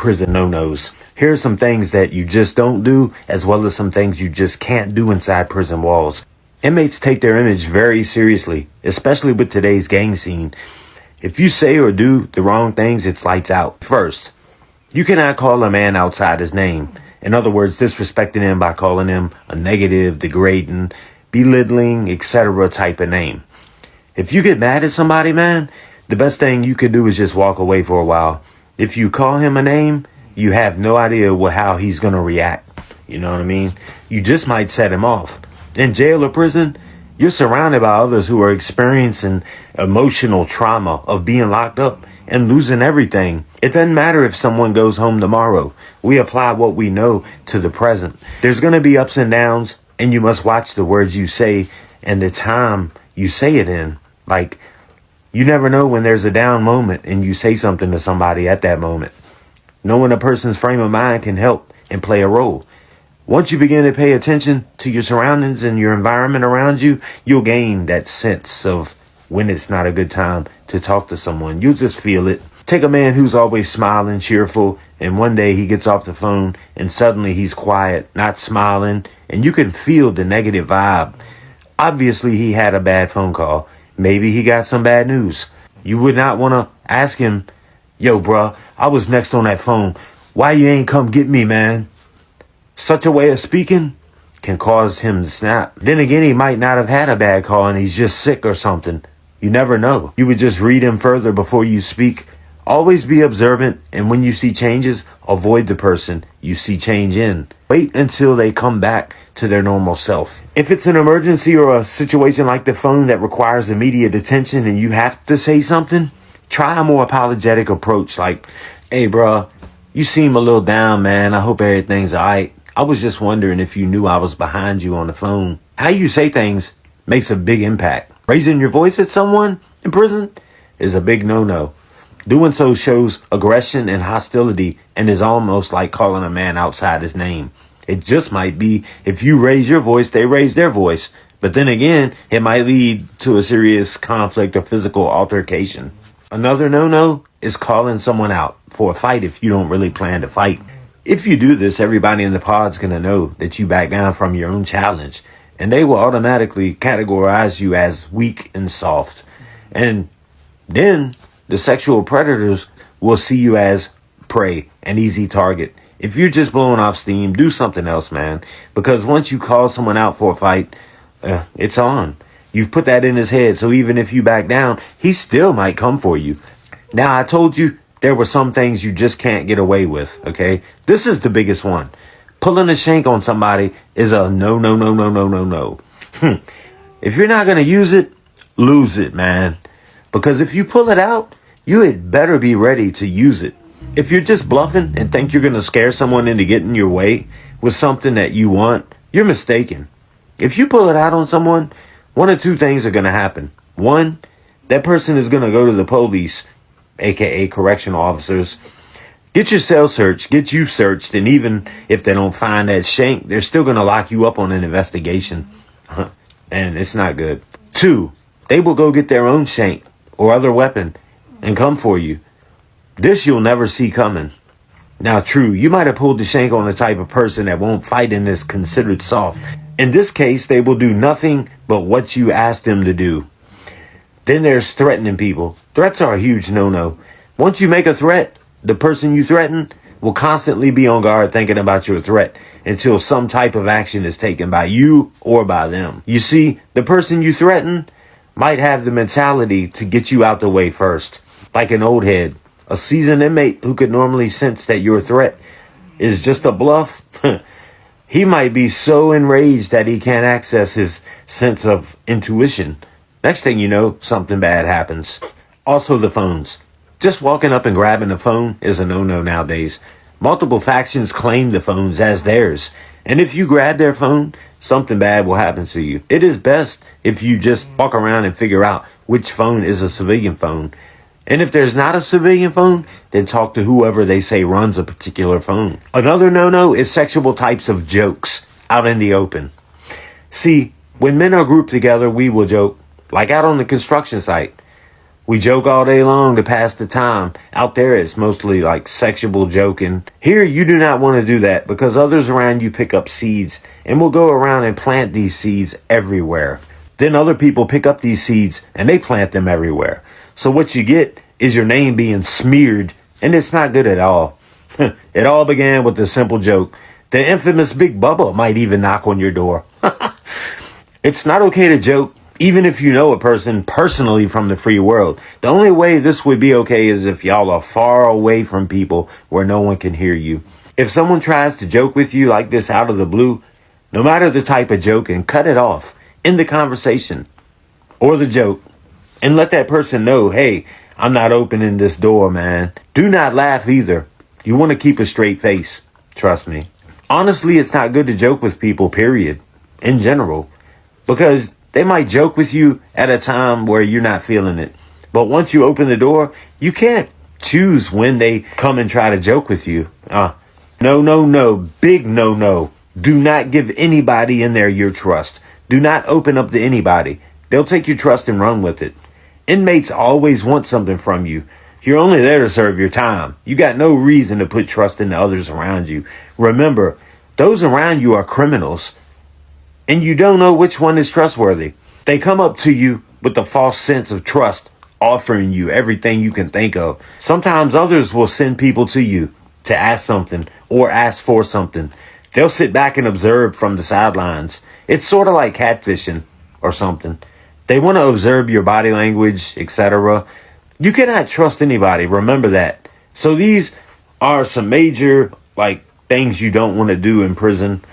prison no-nos. Here are some things that you just don't do, as well as some things you just can't do inside prison walls. Inmates take their image very seriously, especially with today's gang scene. If you say or do the wrong things, it's lights out. First, you cannot call a man outside his name. In other words, disrespecting him by calling him a negative, degrading, belittling, etc. type of name. If you get mad at somebody, man, the best thing you could do is just walk away for a while. If you call him a name, you have no idea how he's going to react. You know what I mean? You just might set him off. In jail or prison, you're surrounded by others who are experiencing emotional trauma of being locked up and losing everything. It doesn't matter if someone goes home tomorrow. We apply what we know to the present. There's going to be ups and downs, and you must watch the words you say and the time you say it in. Like, you never know when there's a down moment and you say something to somebody at that moment. Knowing a person's frame of mind can help and play a role. Once you begin to pay attention to your surroundings and your environment around you, you'll gain that sense of when it's not a good time to talk to someone. You'll just feel it. Take a man who's always smiling, cheerful, and one day he gets off the phone and suddenly he's quiet, not smiling, and you can feel the negative vibe. Obviously, he had a bad phone call. Maybe he got some bad news. You would not want to ask him, "Yo, bruh, I was next on that phone. Why you ain't come get me, man?" Such a way of speaking can cause him to snap. Then again, he might not have had a bad call and he's just sick or something. You never know. You would just read him further before you speak. Always be observant, and when you see changes, avoid the person you see change in. Wait until they come back to their normal self. If it's an emergency or a situation like the phone that requires immediate attention and you have to say something, try a more apologetic approach like, "Hey, bro, you seem a little down, man. I hope everything's all right. I was just wondering if you knew I was behind you on the phone." How you say things makes a big impact. Raising your voice at someone in prison is a big no-no. Doing so shows aggression and hostility and is almost like calling a man outside his name. It just might be if you raise your voice, they raise their voice. But then again, it might lead to a serious conflict or physical altercation. Another no-no is calling someone out for a fight if you don't really plan to fight. If you do this, everybody in the pod's going to know that you back down from your own challenge, and they will automatically categorize you as weak and soft. And then the sexual predators will see you as prey, an easy target. If you're just blowing off steam, do something else, man. Because once you call someone out for a fight, it's on. You've put that in his head, so even if you back down, he still might come for you. Now, I told you there were some things you just can't get away with, okay? This is the biggest one. Pulling a shank on somebody is a no, no, no, no, no, no, no. If you're not going to use it, lose it, man. Because if you pull it out, you had better be ready to use it. If you're just bluffing and think you're going to scare someone into getting your way with something that you want, you're mistaken. If you pull it out on someone, one of two things are going to happen. One, that person is going to go to the police, aka correctional officers, get your cell searched, get you searched, and even if they don't find that shank, they're still going to lock you up on an investigation. And it's not good. Two, they will go get their own shank or other weapon and come for you. This you'll never see coming. Now, true, you might have pulled the shank on the type of person that won't fight and is considered soft. In this case, they will do nothing but what you ask them to do. Then there's threatening people. Threats are a huge no-no. Once you make a threat, the person you threaten will constantly be on guard thinking about your threat until some type of action is taken by you or by them. You see, the person you threaten might have the mentality to get you out the way first. Like an old head, a seasoned inmate who could normally sense that your threat is just a bluff. He might be so enraged that he can't access his sense of intuition. Next thing you know, something bad happens. Also, the phones. Just walking up and grabbing the phone is a no-no nowadays. Multiple factions claim the phones as theirs. And if you grab their phone, something bad will happen to you. It is best if you just walk around and figure out which phone is a civilian phone. And if there's not a civilian phone, then talk to whoever they say runs a particular phone. Another no-no is sexual types of jokes out in the open. See, when men are grouped together, we will joke, like out on the construction site. We joke all day long to pass the time. Out there, it's mostly like sexual joking. Here, you do not want to do that because others around you pick up seeds and will go around and plant these seeds everywhere. Then other people pick up these seeds and they plant them everywhere. So what you get is your name being smeared, and it's not good at all. It all began with a simple joke. The infamous Big Bubba might even knock on your door. It's not okay to joke, even if you know a person personally from the free world. The only way this would be okay is if y'all are far away from people where no one can hear you. If someone tries to joke with you like this out of the blue, no matter the type of joke, and cut it off in the conversation or the joke, and let that person know, hey, I'm not opening this door, man. Do not laugh either. You want to keep a straight face. Trust me. Honestly, it's not good to joke with people, period, in general, because they might joke with you at a time where you're not feeling it. But once you open the door, you can't choose when they come and try to joke with you. No, big no. Do not give anybody in there your trust. Do not open up to anybody. They'll take your trust and run with it. Inmates always want something from you. You're only there to serve your time. You got no reason to put trust in the others around you. Remember, those around you are criminals, and you don't know which one is trustworthy. They come up to you with a false sense of trust, offering you everything you can think of. Sometimes others will send people to you to ask something or ask for something. They'll sit back and observe from the sidelines. It's sort of like catfishing or something. They want to observe your body language, etc. You cannot trust anybody. Remember that. So these are some major things you don't want to do in prison.